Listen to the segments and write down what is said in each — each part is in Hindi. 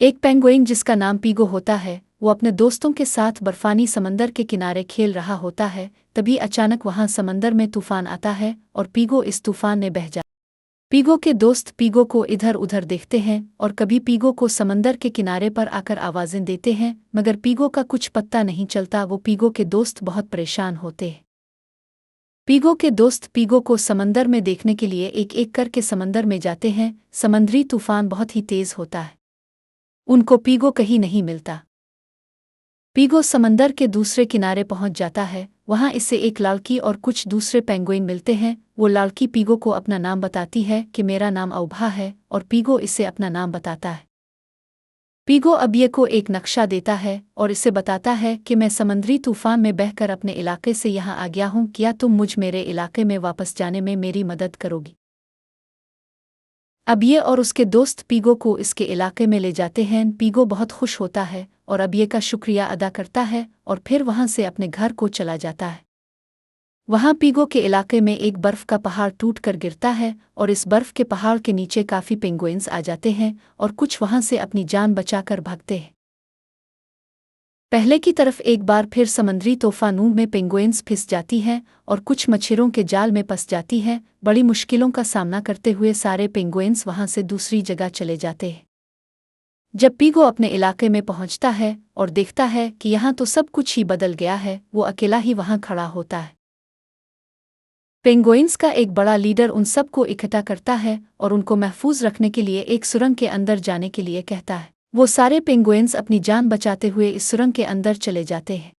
एक पेंगुइन जिसका नाम पीगो होता है, वो अपने दोस्तों के साथ बर्फानी समंदर के किनारे खेल रहा होता है। तभी अचानक वहां समंदर में तूफान आता है और पीगो इस तूफान में बह जाता है। पीगो के दोस्त पीगो को इधर उधर देखते हैं और कभी पीगो को समंदर के किनारे पर आकर आवाजें देते हैं, मगर पीगो का कुछ पत्ता नहीं चलता। वो पीगो के दोस्त बहुत परेशान होते हैं। पीगो के दोस्त पीगो को समंदर में देखने के लिए एक एक करके समंदर में जाते हैं। समुद्री तूफान बहुत ही तेज होता है। उनको पीगो कहीं नहीं मिलता। पीगो समंदर के दूसरे किनारे पहुंच जाता है। वहां इससे एक लालकी और कुछ दूसरे पेंगुइन मिलते हैं। वो लालकी पीगो को अपना नाम बताती है कि मेरा नाम औभा है, और पीगो इसे अपना नाम बताता है। पीगो अबिये को एक नक्शा देता है और इसे बताता है कि मैं समुद्री तूफान में बहकर अपने इलाके से यहाँ आ गया हूँ। क्या तुम मुझ मेरे इलाके में वापस जाने में मेरी मदद करोगी? अबिये और उसके दोस्त पीगो को इसके इलाके में ले जाते हैं। पीगो बहुत खुश होता है और अबिये का शुक्रिया अदा करता है और फिर वहां से अपने घर को चला जाता है। वहां पीगो के इलाके में एक बर्फ का पहाड़ टूट कर गिरता है और इस बर्फ के पहाड़ के नीचे काफी पेंगुइन्स आ जाते हैं और कुछ वहां से अपनी जान बचाकर भागते हैं। पहले की तरफ एक बार फिर समुद्री तूफानों में पेंगुइन्स फिस जाती हैं और कुछ मच्छरों के जाल में फंस जाती हैं। बड़ी मुश्किलों का सामना करते हुए सारे पेंगुइन्स वहां से दूसरी जगह चले जाते हैं। जब पीगो अपने इलाके में पहुंचता है और देखता है कि यहाँ तो सब कुछ ही बदल गया है, वो अकेला ही वहां खड़ा होता है। पेंगुइन्स का एक बड़ा लीडर उन सबको इकट्ठा करता है और उनको महफूज रखने के लिए एक सुरंग के अंदर जाने के लिए कहता है। वो सारे पेंगुइन्स अपनी जान बचाते हुए इस सुरंग के अंदर चले जाते हैं।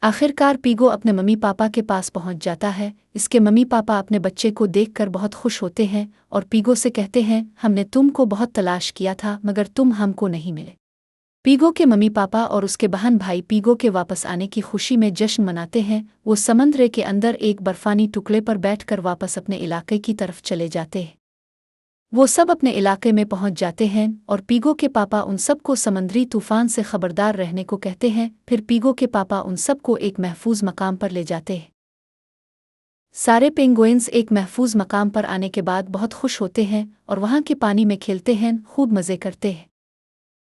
आखिरकार पीगो अपने मम्मी पापा के पास पहुंच जाता है। इसके मम्मी पापा अपने बच्चे को देखकर बहुत खुश होते हैं और पीगो से कहते हैं, हमने तुमको बहुत तलाश किया था मगर तुम हमको नहीं मिले। पीगो के मम्मी पापा और उसके बहन भाई पीगो के वापस आने की खुशी में जश्न मनाते हैं। वो समंदर के अंदर एक बर्फानी टुकड़े पर बैठकर वापस अपने इलाके की तरफ चले जाते हैं। वो सब अपने इलाके में पहुंच जाते हैं और पीगो के पापा उन सबको समुद्री तूफान से खबरदार रहने को कहते हैं। फिर पीगो के पापा उन सबको एक महफूज मकाम पर ले जाते हैं। सारे पेंगुइन्स एक महफूज मकाम पर आने के बाद बहुत खुश होते हैं और वहां के पानी में खेलते हैं, खूब मज़े करते हैं।